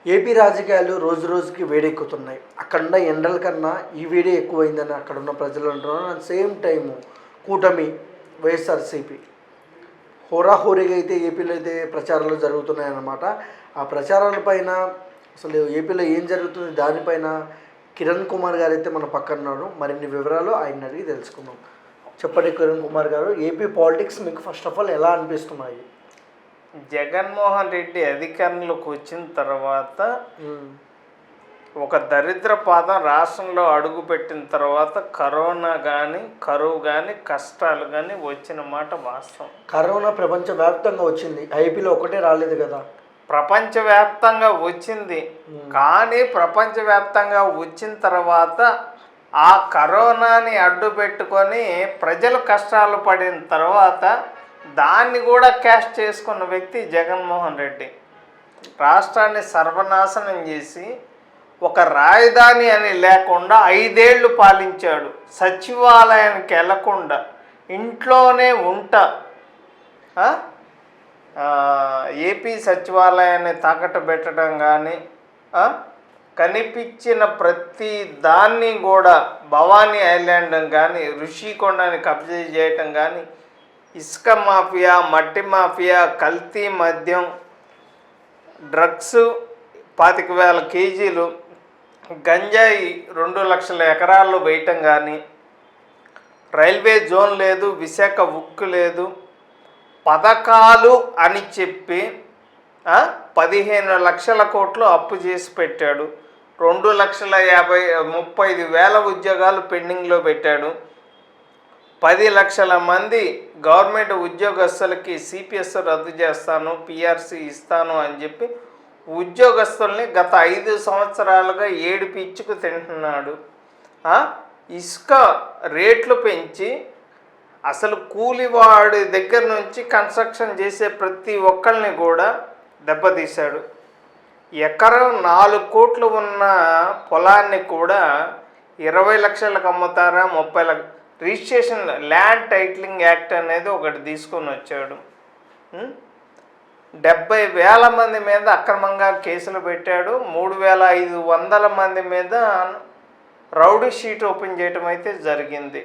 AP రాజకీయాలు రోజు రోజుకి వేడెక్కుతున్నాయి. అక్కడున్న ఎండల కన్నా ఈ వేడి ఎక్కువైందని అక్కడున్న ప్రజలు అంటున్నారు. అట్ సేమ్ టైము కూటమి వైఎస్ఆర్సీపీ హోరాహోరీగా అయితే ఏపీలో అయితే ప్రచారాలు జరుగుతున్నాయన్నమాట. ఆ ప్రచారాలపైన అసలు ఏపీలో ఏం జరుగుతుంది దానిపైన కిరణ్ కుమార్ గారు అయితే మన పక్కన ఉన్నారు. మరిన్ని వివరాలు ఆయన అడిగి తెలుసుకుందాం. చెప్పండి కిరణ్ కుమార్ గారు, ఏపీ పాలిటిక్స్ మీకు ఫస్ట్ ఆఫ్ ఆల్ ఎలా అనిపిస్తున్నాయి? జగన్మోహన్ రెడ్డి అధికారంలోకి వచ్చిన తర్వాత ఒక దరిద్ర పాదం రాష్ట్రంలో అడుగుపెట్టిన తర్వాత కరోనా కానీ కరువు కానీ కష్టాలు కానీ వచ్చిన మాట వాస్తవం. కరోనా ప్రపంచవ్యాప్తంగా వచ్చింది, ఐపీలో ఒకటే రాలేదు కదా. ప్రపంచవ్యాప్తంగా వచ్చింది, కానీ ప్రపంచవ్యాప్తంగా వచ్చిన తర్వాత ఆ కరోనాని అడ్డు పెట్టుకొని ప్రజలు కష్టాలు పడిన తర్వాత దాన్ని కూడా క్యాష్ చేసుకున్న వ్యక్తి జగన్మోహన్ రెడ్డి. రాష్ట్రాన్ని సర్వనాశనం చేసి ఒక రాజధాని అని లేకుండా 5 ఏళ్ళు పాలించాడు. సచివాలయానికి వెళ్లకుండా ఇంట్లోనే ఏపీ సచివాలయాన్ని తాకట్టు పెట్టడం కానీ, కనిపించిన ప్రతి దాన్ని కూడా భవానీ ఐలాండ్ కానీ ఋషికొండని కబ్జా చేయటం కానీ, ఇసుక మాఫియా, మట్టి మాఫియా, కల్తీ మద్యం, డ్రగ్స్ 25,000 కేజీలు, గంజాయి 2 లక్షల ఎకరాల్లో వేయటం కానీ, రైల్వే జోన్ లేదు, విశాఖ ఉక్కు లేదు, పథకాలు అని చెప్పి 15 లక్షల కోట్లు అప్పు చేసి పెట్టాడు. 2,35,000 ఉద్యోగాలు పెండింగ్లో పెట్టాడు. 10 లక్షల మంది గవర్నమెంట్ ఉద్యోగస్తులకి సిపిఎస్ రద్దు చేస్తాను, పిఆర్సి ఇస్తాను అని చెప్పి ఉద్యోగస్తుల్ని గత 5 సంవత్సరాలుగా ఏడిపిచ్చుకు తింటున్నాడు. ఇసుక రేట్లు పెంచి అసలు కూలివాడి దగ్గర నుంచి కన్స్ట్రక్షన్ చేసే ప్రతి ఒక్కరిని కూడా దెబ్బతీశాడు. ఎకరం 4 కోట్లు ఉన్న పొలాన్ని కూడా 20 లక్షలకు అమ్ముతారా, 30 లక్ష రిజిస్ట్రేషన్ ల్యాండ్ టైటిలింగ్ యాక్ట్ అనేది ఒకటి తీసుకొని వచ్చాడు. 70,000 మంది మీద అక్రమంగా కేసులు పెట్టాడు. 3,500 మంది మీద రౌడీ షీట్ ఓపెన్ చేయటం అయితే జరిగింది.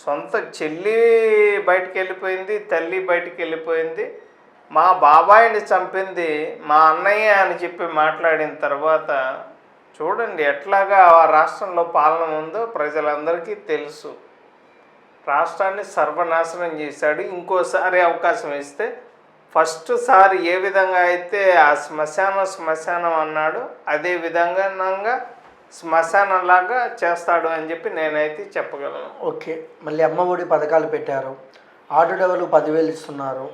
సొంత చెల్లి బయటికి వెళ్ళిపోయింది, తల్లి బయటికి వెళ్ళిపోయింది. మా బాబాయిని చంపింది మా అన్నయ్య అని చెప్పి మాట్లాడిన తర్వాత చూడండి ఎట్లాగా ఆ రాష్ట్రంలో పాలన ఉందో ప్రజలందరికీ తెలుసు. రాష్ట్రాన్ని సర్వనాశనం చేశాడు. ఇంకోసారి అవకాశం ఇస్తే ఫస్ట్ సారి ఏ విధంగా అయితే ఆ శ్మశానం అన్నాడు అదే విధంగా శ్మశానంలాగా చేస్తాడు అని చెప్పి నేనైతే చెప్పగలను. ఓకే, మళ్ళీ అమ్మఒడి పథకాలు పెట్టారు, ఆటో డ్రైవర్లు 10,000 ఇస్తున్నారు.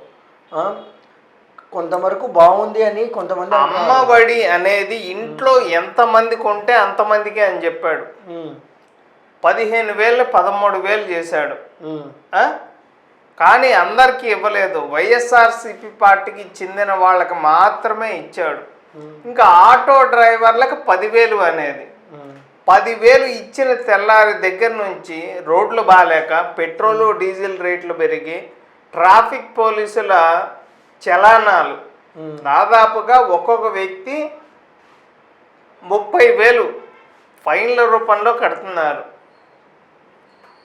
కొంతవరకు బాగుంది అని కొంతమంది. అమ్మఒడి అనేది ఇంట్లో ఎంతమందికి ఉంటే అంతమందికి అని చెప్పాడు. 15,000 13,000 చేశాడు, కానీ అందరికీ ఇవ్వలేదు. వైఎస్ఆర్సీపీ పార్టీకి చెందిన వాళ్ళకి మాత్రమే ఇచ్చాడు. ఇంకా ఆటో డ్రైవర్లకు 10,000 అనేది 10,000 ఇచ్చిన తెల్లారి దగ్గర నుంచి రోడ్లు బాగాలేక పెట్రోలు డీజిల్ రేట్లు పెరిగి ట్రాఫిక్ పోలీసుల చలానాలు దాదాపుగా ఒక్కొక్క వ్యక్తి 30,000 ఫైన్ల రూపంలో కడుతున్నారు.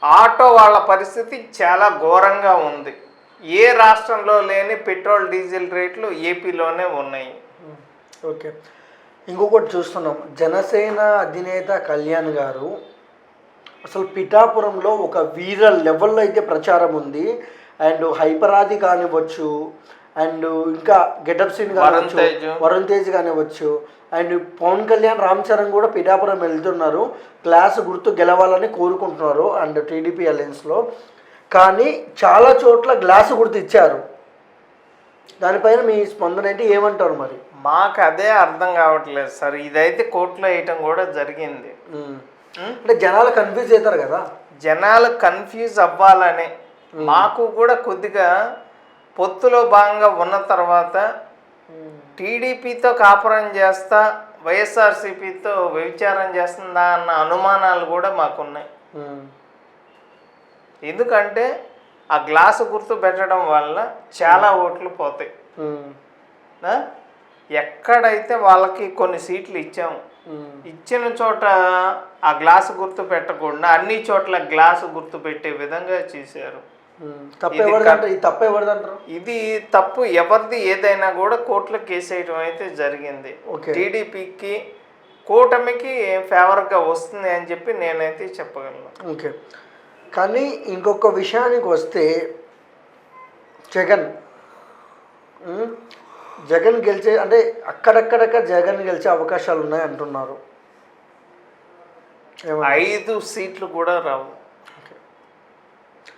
ఆటో వాళ్ళ పరిస్థితి చాలా ఘోరంగా ఉంది. ఏ రాష్ట్రంలో లేని పెట్రోల్ డీజిల్ రేట్లు ఏపీలోనే ఉన్నాయి. ఓకే, ఇంకొకటి చూస్తున్నాం, జనసేన అధినేత కళ్యాణ్ గారు అసలు పిఠాపురంలో ఒక వీర లెవెల్లో అయితే ప్రచారం ఉంది. అండ్ హైపరాది కానివ్వచ్చు, అండ్ ఇంకా getup scene కానివ్వచ్చు, Varun Tej కానివ్వచ్చు, and Pawan Kalyan, Ram Charan కూడా పిఠాపురం వెళ్తున్నారు. క్లాస్ గుర్తు గెలవాలని కోరుకుంటున్నారు అండ్ టీడీపీ అలయన్స్లో. కానీ చాలా చోట్ల గ్లాసు గుర్తు ఇచ్చారు. దానిపైన మీ స్పందన ఏంటి, ఏమంటారు? మరి మాకు అదే అర్థం కావట్లేదు సార్. ఇదైతే కోర్టులో వేయటం కూడా జరిగింది. అంటే జనాలు కన్ఫ్యూజ్ అవుతారు కదా. జనాలు కన్ఫ్యూజ్ అవ్వాలని మాకు కూడా కొద్దిగా పొత్తులో భాగంగా ఉన్న తర్వాత టీడీపీతో కాపురం చేస్తా వైఎస్ఆర్సీపీతో వ్యభిచారం చేస్తుందా అన్న అనుమానాలు కూడా మాకున్నాయి. ఎందుకంటే ఆ గ్లాసు గుర్తు పెట్టడం వల్ల చాలా ఓట్లు పోతాయి. ఎక్కడైతే వాళ్ళకి కొన్ని సీట్లు ఇచ్చాము, ఇచ్చిన చోట ఆ గ్లాసు గుర్తు పెట్టకుండా అన్ని చోట్ల గ్లాసు గుర్తు పెట్టే విధంగా చేశారు. ఇది తప్పు ఎవరిది ఏదైనా కూడా కోర్టులో కేసు వేయడం అయితే జరిగింది. టీడీపీకి కూటమికి ఫేవర్గా వస్తుంది అని చెప్పి నేనైతే చెప్పగలను. ఓకే, కానీ ఇంకొక విషయానికి వస్తే జగన్ గెలిచే అంటే అక్కడక్కడక్కడ జగన్ గెలిచే అవకాశాలు ఉన్నాయి అంటున్నారు. 5 సీట్లు కూడా రావు.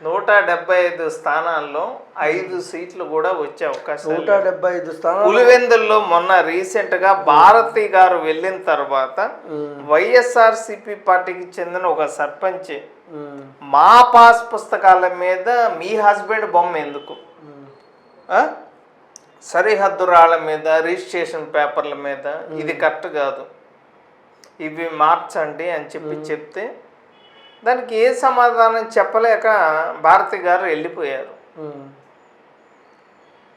175 స్థానాల్లో 5 సీట్లు కూడా వచ్చే అవకాశం. 175 స్థానాలు. పులివెందుల్లో మొన్న రీసెంట్గా భారతి గారు వెళ్ళిన తర్వాత వైఎస్ఆర్సిపి పార్టీకి చెందిన ఒక సర్పంచ్ మా పాస్ పుస్తకాల మీద మీ హస్బెండ్ బొమ్మ ఎందుకు, సరిహద్దు రాళ్ళ మీద రిజిస్ట్రేషన్ పేపర్ల మీద ఇది కరెక్ట్ కాదు, ఇవి మార్చండి అని చెప్తే దానికి ఏ సమాధానం చెప్పలేక భారతి గారు వెళ్ళిపోయారు.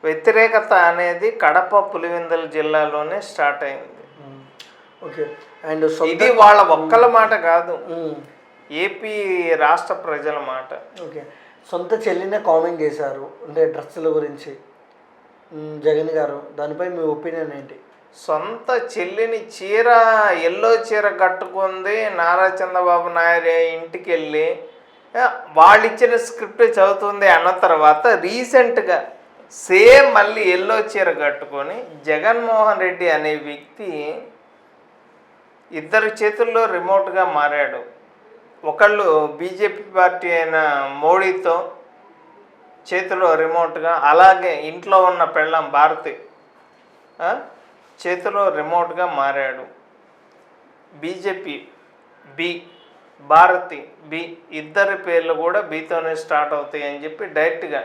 వ్యతిరేకత అనేది కడప పులివెందుల జిల్లాలోనే స్టార్ట్ అయింది. ఓకే, అండ్ ఇది వాళ్ళ ఒక్కల మాట కాదు, ఏపీ రాష్ట్ర ప్రజల మాట. ఓకే, సొంత చెల్లినే కామెంట్ చేశారు అంటే డ్రెస్సుల గురించి జగన్ గారు, దానిపై మీ ఒపీనియన్ ఏంటి? సొంత చెల్లిని ఎల్లో చీర కట్టుకుంది నారా చంద్రబాబు నాయుడు ఇంటికి వెళ్ళి వాళ్ళు ఇచ్చిన స్క్రిప్ట్ చదువుతుంది అన్న తర్వాత రీసెంట్గా సేమ్ మళ్ళీ ఎల్లో చీర కట్టుకొని జగన్మోహన్ రెడ్డి అనే వ్యక్తి ఇద్దరి చేతుల్లో రిమోట్గా మారాడు. ఒకళ్ళు బీజేపీ పార్టీ అయిన మోడీతో చేతిలో రిమోట్గా, అలాగే ఇంట్లో ఉన్న పెళ్ళాం భారతి చేతిలో రిమోట్గా మారాడు. బీజేపీ బి, భారతి బి, ఇద్దరి పేర్లు కూడా బీతోనే స్టార్ట్ అవుతాయి అని చెప్పి డైరెక్ట్గా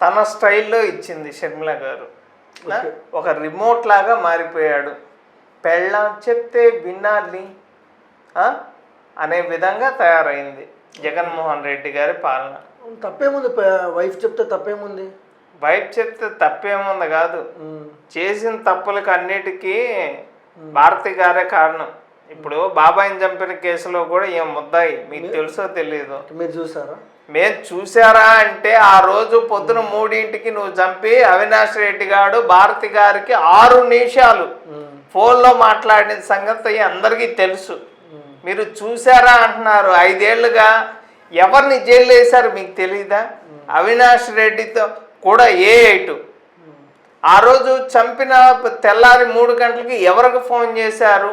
తన స్టైల్లో ఇచ్చింది షర్మిల గారు. ఒక రిమోట్ లాగా మారిపోయాడు. పెళ్ళాం చెప్తే వినాలి అనే విధంగా తయారైంది జగన్మోహన్ రెడ్డి గారి పాలన. తప్పేముంది, వైఫ్ చెప్తే తప్పేముంది? వైఫ్ చెప్తే తప్పేముంది కాదు, చేసిన తప్పులకు అన్నిటికీ భారతి గారే కారణం. ఇప్పుడు బాబాయిని చంపిన కేసులో కూడా ఏం ముద్దాయి, మీకు తెలుసో తెలియదు, మీరు చూసారా? మేము చూసారా అంటే ఆ రోజు పొద్దున 3ంటికి నువ్వు చంపి అవినాష్ రెడ్డి గారు భారతి గారికి 6 నిమిషాలు ఫోన్లో మాట్లాడిన సంగతి అందరికీ తెలుసు. మీరు చూసారా అంటున్నారు. 5 ఏళ్లుగా ఎవరిని జైలు వేశారు మీకు తెలియదా? అవినాష్ రెడ్డితో కూడా A8 ఆ రోజు చంపిన తెల్లారి 3 గంటలకి ఎవరికి ఫోన్ చేశారు?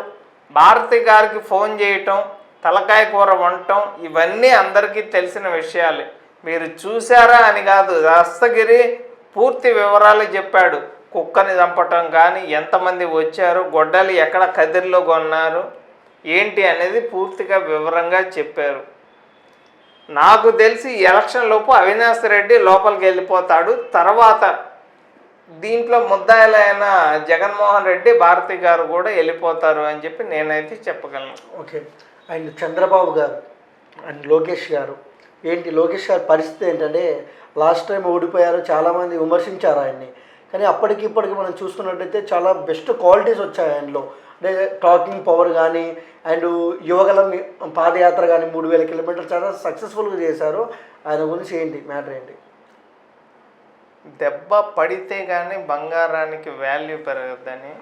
భారతి గారికి ఫోన్ చేయటం, తలకాయ కూర వండటం, ఇవన్నీ అందరికీ తెలిసిన విషయాలే. మీరు చూసారా అని కాదు, దస్తగిరి పూర్తి వివరాలు చెప్పాడు. కుక్కని చంపటం కానీ, ఎంతమంది వచ్చారు, గొడ్డలు ఎక్కడ కదిరిలో కొన్నారు ఏంటి అనేది పూర్తిగా వివరంగా చెప్పారు. నాకు తెలిసి ఎలక్షన్ లోపు అవినాష్ రెడ్డి లోపలికి వెళ్ళిపోతాడు. తర్వాత దీంట్లో ముద్దాయిలైన జగన్మోహన్ రెడ్డి, భారతి గారు కూడా వెళ్ళిపోతారు అని చెప్పి నేనైతే చెప్పగలను. ఓకే, అండ్ చంద్రబాబు గారు అండ్ లోకేష్ గారు ఏంటి? లోకేష్ గారి పరిస్థితి ఏంటంటే లాస్ట్ టైం ఓడిపోయారు, చాలామంది విమర్శించారు ఆయన్ని. కానీ అప్పటికి ఇప్పటికి మనం చూసుకున్నట్టయితే చాలా బెస్ట్ క్వాలిటీస్ వచ్చాయి ఆయనలో. అంటే టాకింగ్ పవర్ కానీ అండ్ యువగలం పాదయాత్ర కానీ 3000 కిలోమీటర్లు చాలా సక్సెస్ఫుల్గా చేశారు. ఆయన గురించి ఏంటి మ్యాటర్ ఏంటి? దెబ్బ పడితే కానీ బంగారానికి వాల్యూ పెరగద్దని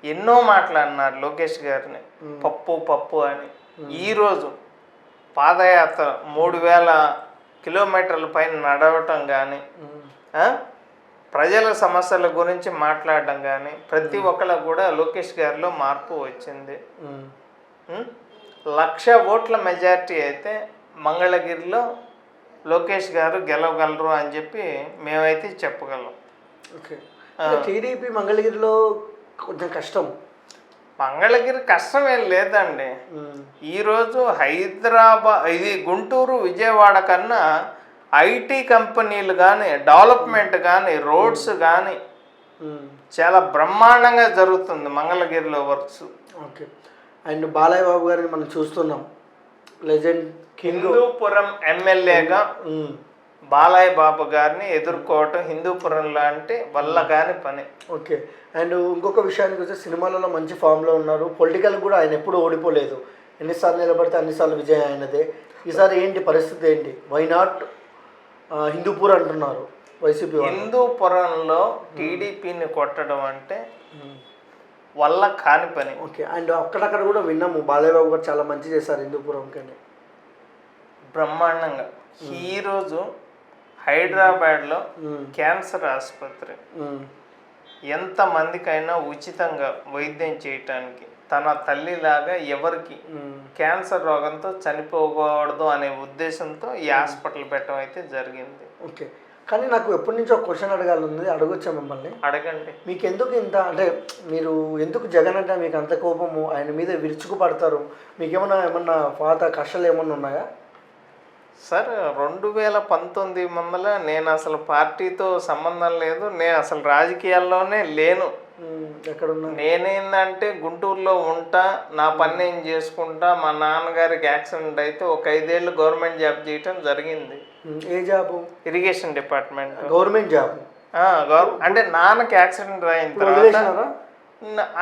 ఎన్నో మాట్లాడినారు లోకేష్ గారిని, పప్పు అని. ఈరోజు పాదయాత్ర 3000 కిలోమీటర్ల పైన నడవటం కానీ, ప్రజల సమస్యల గురించి మాట్లాడడం కానీ ప్రతి ఒక్కళ్ళకు కూడా లోకేష్ గారిలో మార్పు వచ్చింది. 1,00,000 ఓట్ల మెజారిటీ అయితే మంగళగిరిలో లోకేష్ గారు గెలవగలరు అని చెప్పి మేమైతే చెప్పగలం. ఓకే, టీడీపీ మంగళగిరిలో కొంచెం కష్టం. మంగళగిరి కష్టం ఏం లేదండి. ఈరోజు హైదరాబాద్, ఇది గుంటూరు, విజయవాడ కన్నా ఐటీ కంపెనీలు కానీ, డెవలప్మెంట్ కానీ, రోడ్స్ కానీ చాలా బ్రహ్మాండంగా జరుగుతుంది మంగళగిరిలో works. Okay, and Balayya Babu గారిని మనం చూస్తున్నాం, లెజెండ్ హిందూపురం ఎమ్మెల్యేగా బాలయ్య బాబు గారిని ఎదుర్కోవటం హిందూపురంలో అంటే వల్ల కాని పని. ఓకే. అండ్ ఇంకొక విషయానికి వస్తే సినిమాలలో మంచి ఫామ్లో ఉన్నారు. పొలిటికల్ కూడా ఆయన ఎప్పుడూ ఓడిపోలేదు. ఎన్నిసార్లు నిలబడితే అన్నిసార్లు విజయం ఆయనదే. ఈసారి ఏంటి పరిస్థితి ఏంటి? వై నాట్ హిందూపూర్ అంటున్నారు వైసీపీ. హిందూపురంలో టీడీపీని కొట్టడం అంటే వల్ల కాని పని. ఓకే. అండ్ అక్కడక్కడ కూడా విన్నాము బాలయ్య బాబు గారు చాలా మంచి చేశారు హిందూపురం కానీ. బ్రహ్మాండంగా. ఈరోజు హైదరాబాద్లో క్యాన్సర్ ఆసుపత్రి ఎంతమందికైనా ఉచితంగా వైద్యం చేయటానికి తన తల్లిలాగా ఎవరికి క్యాన్సర్ రోగంతో చనిపోకూడదు అనే ఉద్దేశంతో ఈ హాస్పిటల్ పెట్టడం అయితే జరిగింది. ఓకే. కానీ నాకు ఎప్పటి నుంచో క్వశ్చన్ అడగాలన్నది, అడగొచ్చా మిమ్మల్ని? అడగండి. మీకు ఎందుకు ఇంత అంటే మీరు ఎందుకు జగన్ అంటే మీకు అంత కోపము? ఆయన మీద విరుచుకు పడతారు. మీకు ఏమన్నా పాత కష్టాలు ఏమన్నా ఉన్నాయా? సార్ 2019 నేను అసలు పార్టీతో సంబంధం లేదు, నేను అసలు రాజకీయాల్లోనే లేను. ఎక్కడున్నా నేనేందంటే గుంటూరులో ఉంటా, నా పని నేను చేసుకుంటా. మా నాన్నగారికి యాక్సిడెంట్ అయితే ఒక 5 ఏళ్ళు గవర్నమెంట్ జాబ్ చేయటం జరిగింది. ఏ job? Irrigation department. Government job? అంటే నాన్నకి యాక్సిడెంట్ అయిన తర్వాత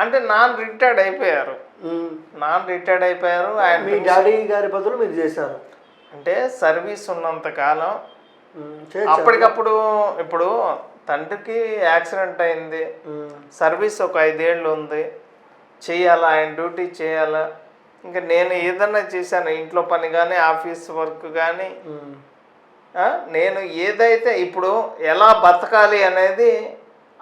అంటే నాన్న రిటైర్డ్ అయిపోయారు. ఆయన మీ డాడీ గారి బదులు మీరు చేశారు అంటే సర్వీస్ ఉన్నంత కాలం అప్పటికప్పుడు. ఇప్పుడు తండ్రికి యాక్సిడెంట్ అయింది, సర్వీస్ ఒక 5 ఏళ్ళు ఉంది, చేయాలా, ఆయన డ్యూటీ చేయాలా. ఇంకా నేను ఏదన్నా చేశాను, ఇంట్లో పని కానీ ఆఫీస్ వర్క్ కానీ, నేను ఏదైతే ఇప్పుడు ఎలా బతకాలి అనేది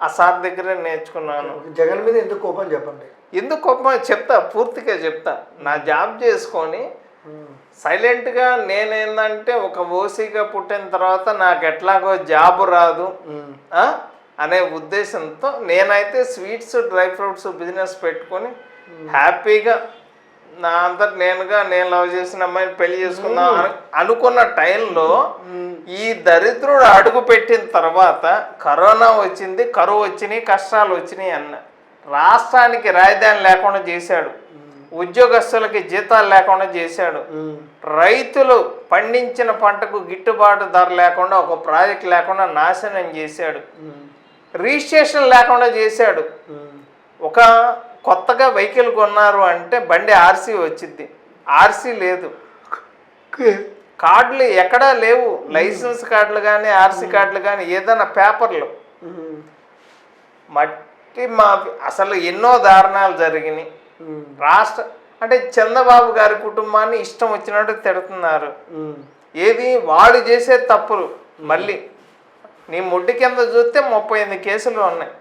ఆ సార్ దగ్గరే నేర్చుకున్నాను. జగన్ మీద ఎందుకు కోపం చెప్పండి? ఎందుకు కోపం చెప్తా, పూర్తిగా చెప్తా. నా జాబ్ చేసుకొని సైలెంట్గా నేనేందంటే ఒక ఓసీగా పుట్టిన తర్వాత నాకు ఎట్లాగో జాబ్ రాదు అనే ఉద్దేశంతో నేనైతే స్వీట్స్ డ్రై ఫ్రూట్స్ బిజినెస్ పెట్టుకొని హ్యాపీగా నా అంతటి నేను లవ్ చేసిన అమ్మాయిని పెళ్లి చేసుకుందాం అనుకున్న టైంలో ఈ దరిద్రుడు అడుగు పెట్టిన తర్వాత కరోనా వచ్చింది, కరువు వచ్చినాయి, కష్టాలు వచ్చినాయి అన్న. రాష్ట్రానికి రాజధాని లేకుండా చేశాడు, ఉద్యోగస్తులకి జీతాలు లేకుండా చేశాడు, రైతులు పండించిన పంటకు గిట్టుబాటు ధర లేకుండా ఒక ప్రాజెక్ట్ లేకుండా నాశనం చేశాడు, రిజిస్ట్రేషన్ లేకుండా చేశాడు. ఒక కొత్తగా వెహికల్ కొన్నారు అంటే బండి ఆర్సీ వచ్చింది, ఆర్సీ లేదు, కార్డులు ఎక్కడా లేవు, లైసెన్స్ కార్డులు కానీ ఆర్సీ కార్డులు కానీ ఏదైనా పేపర్లు మట్టి మా అసలు ఎన్నో దారుణాలు జరిగినాయి. రాష్ట్ర అంటే చంద్రబాబు గారి కుటుంబాన్ని ఇష్టం వచ్చినట్టు తిడుతున్నారు. ఏది వాళ్ళు చేసే తప్పులు. మళ్ళీ నీ ముడ్డి కింద చూస్తే 38 కేసులు ఉన్నాయి.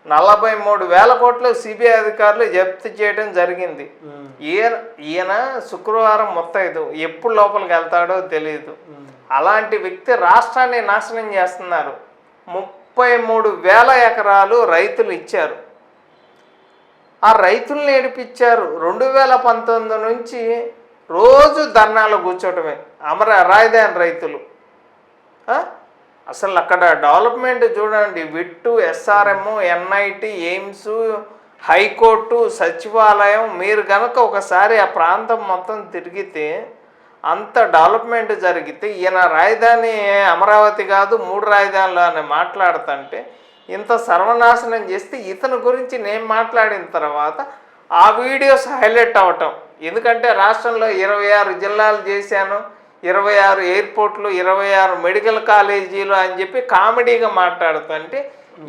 43,000 కోట్లు సిబిఐ అధికారులు జప్తు చేయడం జరిగింది. ఈయన శుక్రవారం మొత్తం ఎప్పుడు లోపలికి వెళ్తాడో తెలియదు. అలాంటి వ్యక్తి రాష్ట్రాన్ని నాశనం చేస్తున్నారు. 33,000 ఎకరాలు రైతులు ఇచ్చారు. ఆ రైతుల్ని ఏడిపించారు. 2019 నుంచి రోజు ధర్నాలు కూర్చోవటమే రాజధాని రైతులు. అసలు అక్కడ డెవలప్మెంట్ చూడండి, విట్టు, ఎస్ఆర్ఎం, ఎన్ఐటి, ఎయిమ్స్, హైకోర్టు, సచివాలయం. మీరు కనుక ఒకసారి ఆ ప్రాంతం మొత్తం తిరిగితే అంత డెవలప్మెంట్ జరిగితే ఈయన రాజధాని అమరావతి కాదు 3 రాజధానులు అని మాట్లాడుతుంటే ఇంత సర్వనాశనం చేస్తే ఇతని గురించి నేను మాట్లాడిన తర్వాత ఆ వీడియోస్ హైలైట్ అవ్వటం. ఎందుకంటే రాష్ట్రంలో 26 జిల్లాలు చేశాను, 26 ఎయిర్పోర్ట్లు, 26 మెడికల్ కాలేజీలు అని చెప్పి కామెడీగా మాట్లాడుతుంటే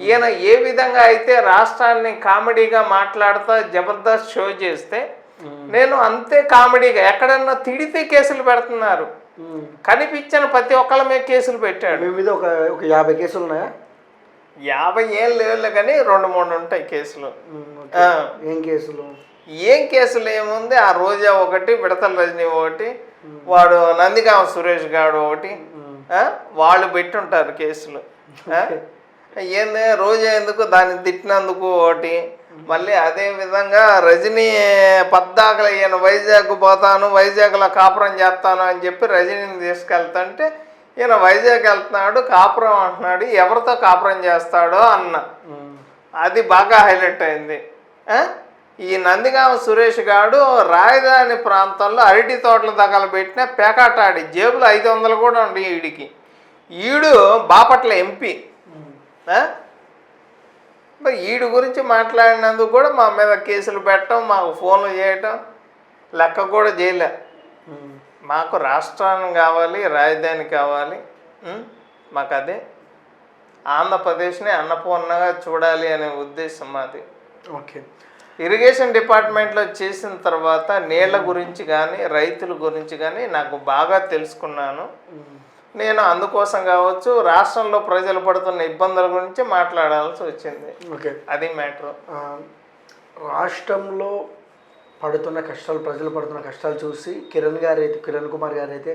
ఈయన ఏ విధంగా అయితే రాష్ట్రాన్ని కామెడీగా మాట్లాడుతూ జబర్దస్త్ షో చేస్తే నేను అంతే కామెడీగా ఎక్కడన్నా తిడితే కేసులు పెడుతున్నారు. కనిపించిన ప్రతి ఒక్కళ్ళ మీద కేసులు పెట్టాడు. మీ మీద ఒక 50 కేసులు ఉన్నాయా? 50 ఏళ్ళు లేవు కానీ 2-3 ఉంటాయి కేసులు. ఏం కేసులు? ఏం కేసులు ఏముంది, ఆ రోజా ఒకటి, విడతల రజనీ ఒకటి, వాడు నందిగామ సురేష్ గారు ఒకటి, వాళ్ళు పెట్టుంటారు కేసులు. ఏంది రోజా ఎందుకు దాన్ని తిట్టినందుకు ఒకటి. మళ్ళీ అదే విధంగా రజనీ పద్దాకలు ఈయన వైజాగ్ పోతాను, వైజాగ్లో కాపురం చేస్తాను అని చెప్పి రజనీని తీసుకెళ్తుంటే ఈయన వైజాగ్ వెళ్తున్నాడు, కాపురం అంటున్నాడు, ఎవరితో కాపురం చేస్తాడో అన్న. అది బాగా హైలైట్ అయింది. ఈ నందిగామ సురేష్ గారు రాజధాని ప్రాంతంలో అరటి తోటలు తగలబెట్టిన పేకాటాడి జేబులు 500 కూడా ఉండి ఈడికి. ఈడు బాపట్ల ఎంపీ. మరి ఈడు గురించి మాట్లాడినందుకు కూడా మా మీద కేసులు పెట్టడం, మాకు ఫోన్లు చేయటం లెక్క కూడా చేయలే. మాకు రాష్ట్రాన్ని కావాలి, రాజధాని కావాలి, మాకు అదే ఆంధ్రప్రదేశ్ని అన్నపూర్ణగా చూడాలి అనే ఉద్దేశం మాది. ఓకే. ఇరిగేషన్ డిపార్ట్మెంట్లో చేసిన తర్వాత నీళ్ళ గురించి కానీ రైతుల గురించి కానీ నాకు బాగా తెలుసుకున్నాను. నేను అందుకోసం కావచ్చు రాష్ట్రంలో ప్రజలు పడుతున్న ఇబ్బందుల గురించి మాట్లాడాల్సి వచ్చింది. ఓకే, అది మ్యాటర్. రాష్ట్రంలో పడుతున్న కష్టాలు, ప్రజలు పడుతున్న కష్టాలు చూసి కిరణ్ కుమార్ గారు అయితే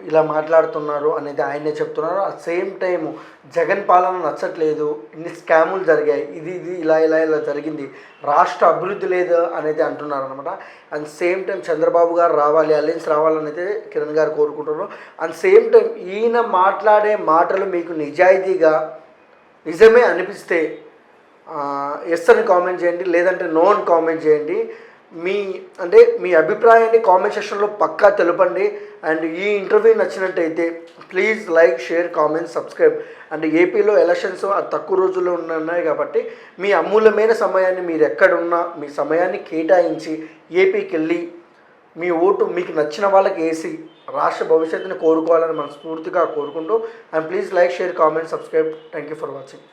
ఇలా మాట్లాడుతున్నారు అనేది ఆయనే చెప్తున్నారు. అట్ సేమ్ టైము జగన్ పాలన నచ్చట్లేదు, ఇన్ని స్కాములు జరిగాయి, ఇది ఇలా జరిగింది, రాష్ట్ర అభివృద్ధి లేదు అనేది అంటున్నారు అనమాట. అండ్ సేమ్ టైం చంద్రబాబు గారు రావాలి, అలయన్స్ రావాలని అయితే కిరణ్ గారు కోరుకుంటున్నారు. అండ్ సేమ్ టైం ఈయన మాట్లాడే మాటలు మీకు నిజమే అనిపిస్తే ఎస్ అని కామెంట్ చేయండి, లేదంటే నో అని కామెంట్ చేయండి. మీ అభిప్రాయాన్ని కామెంట్ సెక్షన్లో పక్కా తెలపండి. అండ్ ఈ ఇంటర్వ్యూ నచ్చినట్టయితే please like, share, comment, subscribe. And ఏపీలో ఎలక్షన్స్ తక్కువ రోజుల్లో ఉన్నాయి కాబట్టి మీ అమూల్యమైన సమయాన్ని మీరు ఎక్కడున్నా మీ సమయాన్ని కేటాయించి ఏపీకి వెళ్ళి మీ ఓటు మీకు నచ్చిన వాళ్ళకి వేసి రాష్ట్ర భవిష్యత్తుని కోరుకోవాలని మనస్ఫూర్తిగా కోరుకుంటూ. And please like, share, comment, subscribe. Thank you for watching.